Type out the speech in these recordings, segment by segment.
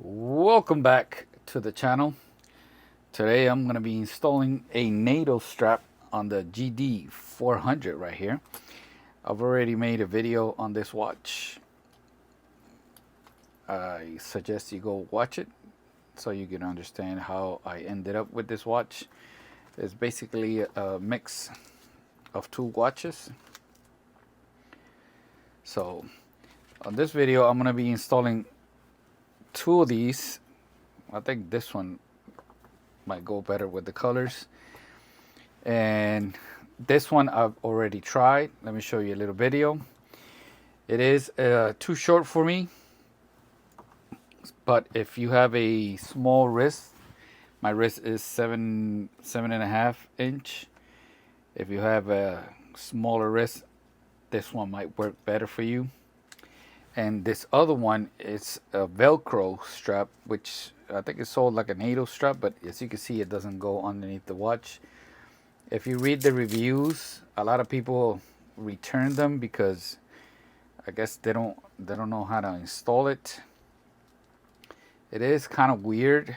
Welcome back to the channel. Today I'm going to be installing a NATO strap on the GD-400 right here. I've already made a video on this watch. I suggest you go watch it so you can understand how I ended up with this watch. It's basically a mix of two watches. So on this video I'm going to be installing two of these. I think this one might go better with the colors, and this one I've already tried. Let me show you a little video. It is too short for me, but if you have a small wrist, my wrist is seven and a half inch. If you have a smaller wrist, this one might work better for you. And this other one is a Velcro strap, which I think is sold like a NATO strap, but as you can see, it doesn't go underneath the watch. If you read the reviews, a lot of people return them because I guess they don't know how to install it. It is kind of weird,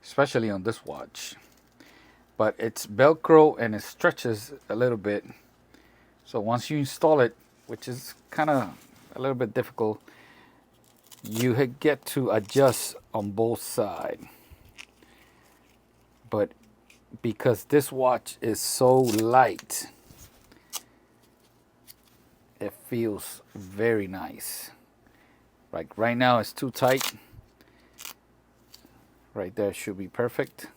especially on this watch. But it's Velcro and it stretches a little bit. So once you install it, which is kind of a little bit difficult, you get to adjust on both sides. But because this watch is so light, it feels very nice. Like right now it's too tight. Right there should be perfect.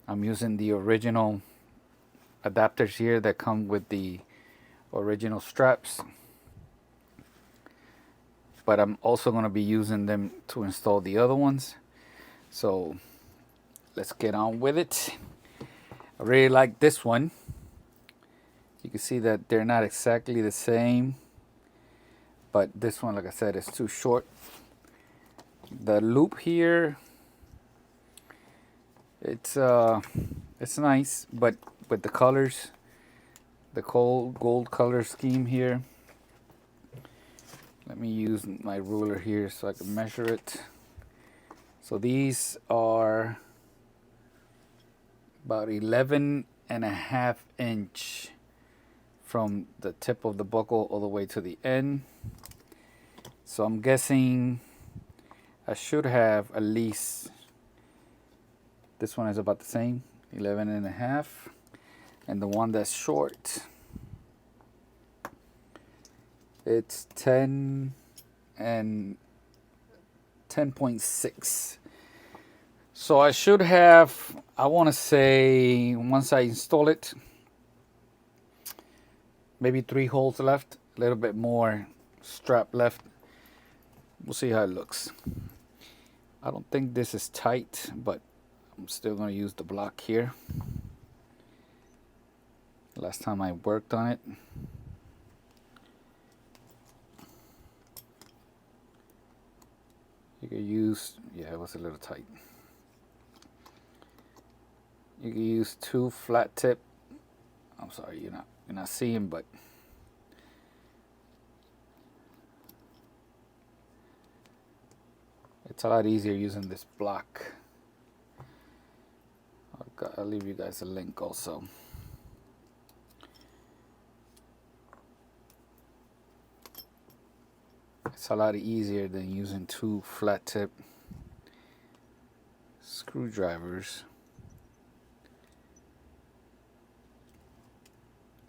I'm using the original adapters here that come with the original straps, but I'm also going to be using them to install the other ones. So let's get on with it. I really like this one. You can see that they're not exactly the same, but this one, like I said, is too short. The loop here, it's nice, but with the colors, the gold color scheme here. Let me use my ruler here so I can measure it. So these are about 11 and a half inch from the tip of the buckle all the way to the end. So I'm guessing I should have at least, this one is about the same, 11 and a half. And the one that's short, it's 10 and 10.6. So I should have, I want to say, once I install it, maybe 3 holes left, a little bit more strap left. We'll see how it looks. I don't think this is tight, but I'm still going to use the block here. Last time I worked on it, you could use, yeah, it was a little tight. You can use 2 flat tip. I'm sorry, you're not seeing, but it's a lot easier using this block. I'll leave you guys a link also. It's a lot easier than using 2 flat tip screwdrivers.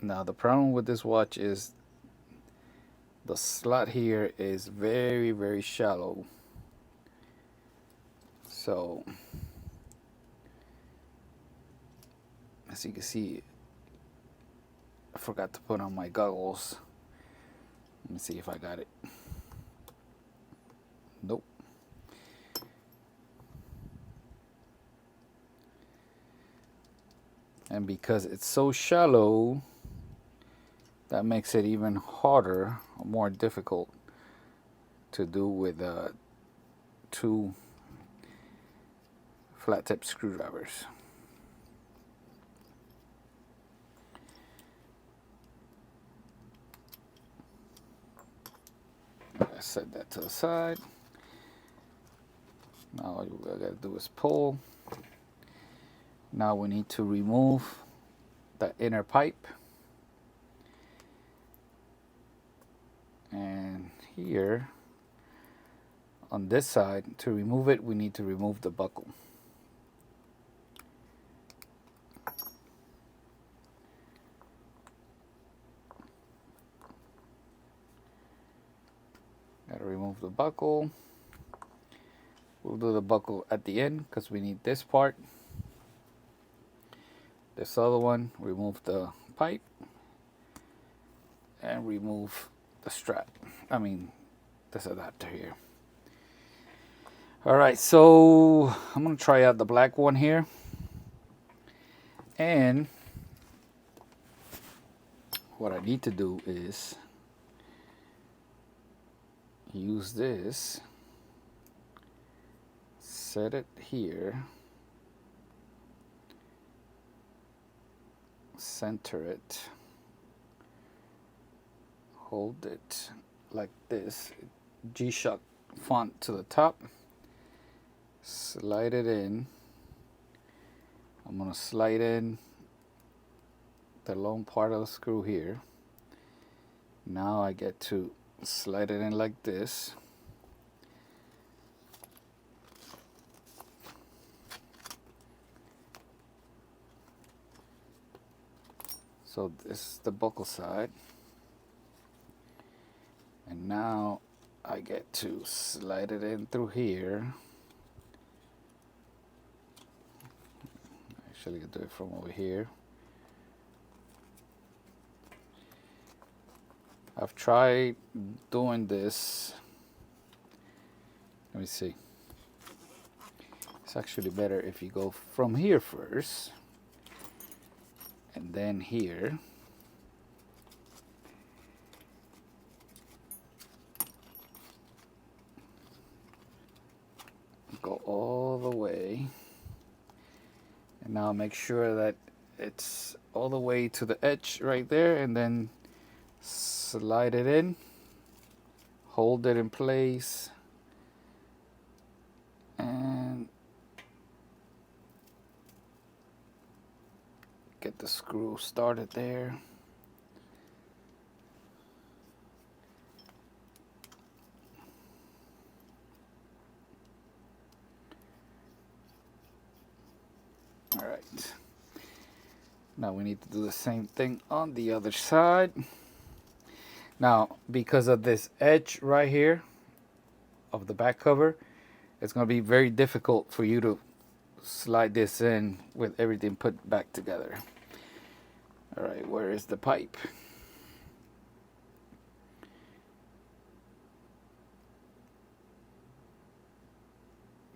Now the problem with this watch is the slot here is very, very shallow. So as you can see, I forgot to put on my goggles. Let me see if I got it. Nope. And because it's so shallow, that makes it even harder, more difficult to do with 2 flat tip screwdrivers. I set that to the side. Now all we gotta do is pull. Now we need to remove the inner pipe. And here, on this side, to remove it, we need to remove the buckle. Gotta remove the buckle. We'll do the buckle at the end because we need this part. This other one, remove the pipe and remove the strap. I mean, this adapter here. All right, so I'm gonna try out the black one here. And what I need to do is use this, set it here, center it, hold it like this, G-Shock font to the top, slide it in. I'm gonna slide in the long part of the screw here. Now I get to slide it in like this. So this is the buckle side. And now I get to slide it in through here. Actually, I can do it from over here. I've tried doing this. Let me see. It's actually better if you go from here first and then here. Go all the way. And now make sure that it's all the way to the edge right there, and then slide it in, hold it in place, and get the screw started there. All right. Now we need to do the same thing on the other side. Now, because of this edge right here of the back cover, it's going to be very difficult for you to slide this in with everything put back together. All right, where is the pipe?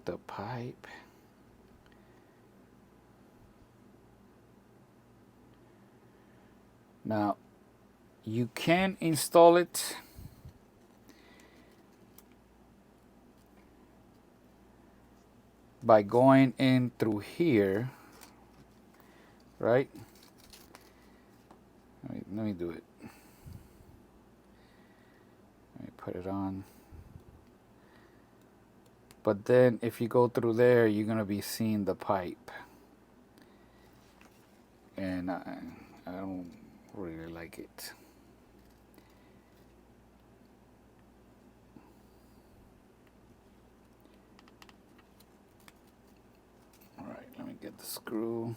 The pipe. Now, you can install it by going in through here, right? Let me do it. Let me put it on. But then if you go through there, you're gonna be seeing the pipe. And I don't really like it. All right, let me get the screw.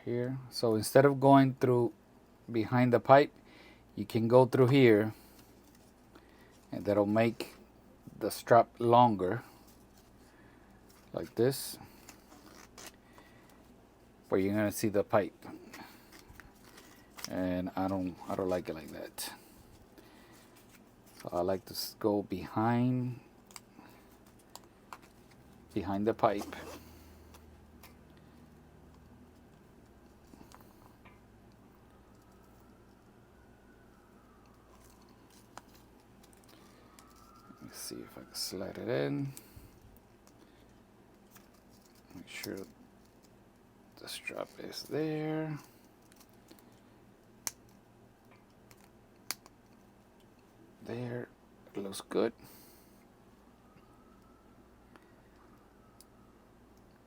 Here. So instead of going through behind the pipe, you can go through here, and that'll make the strap longer like this, but you're gonna see the pipe, and I don't like it like that. So I like to go behind the pipe. See if I can slide it in. Make sure the strap is there. There, it looks good.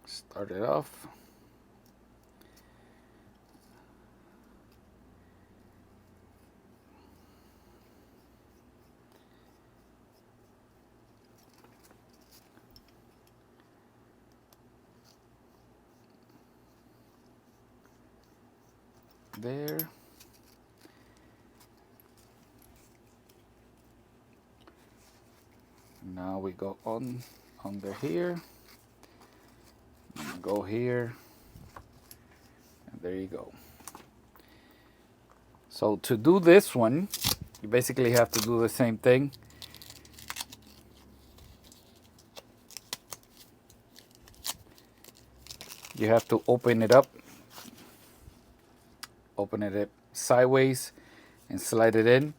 Start it off. There. Now we go on under here. Go here. And there you go. So to do this one, you basically have to do the same thing. You have to open it up. Open it up sideways and slide it in.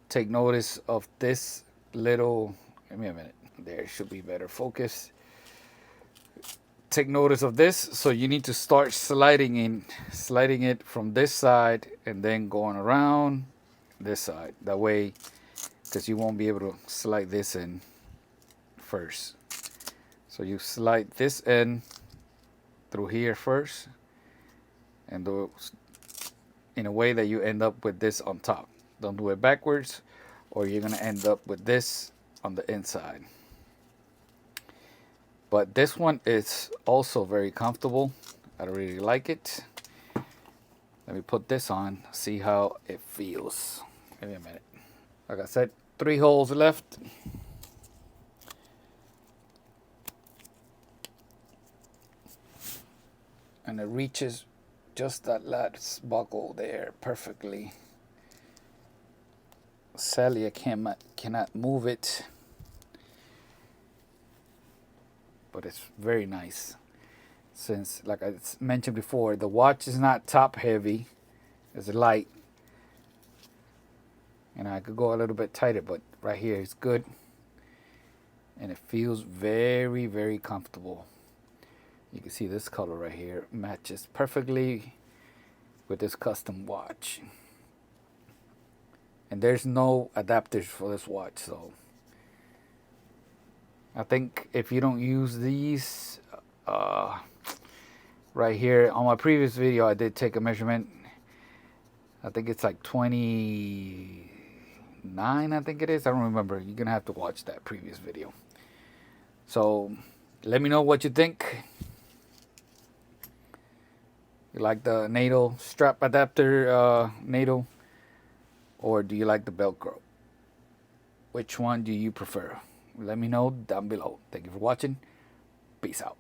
Take notice of this little, give me a minute. There should be better focus. Take notice of this. So you need to start sliding it from this side and then going around this side. That way, because you won't be able to slide this in first. So you slide this in through here first and do it in a way that you end up with this on top. Don't do it backwards or you're gonna end up with this on the inside. But this one is also very comfortable. I really like it. Let me put this on, see how it feels. Give me a minute. Like I said, 3 holes left. And it reaches just that last buckle there perfectly. Sadly, I cannot move it. But it's very nice. Since, like I mentioned before, the watch is not top heavy. It's light. And I could go a little bit tighter, but right here it's good. And it feels very, very comfortable. You can see this color right here matches perfectly with this custom watch. And there's no adapters for this watch, so I think if you don't use these, right here on my previous video I did take a measurement. I think it's like 29, I think it is. I don't remember. You're gonna have to watch that previous video. So let me know what you think. You like the NATO strap adapter, NATO, or do you like the Velcro? Which one do you prefer? Let me know down below. Thank you for watching. Peace out.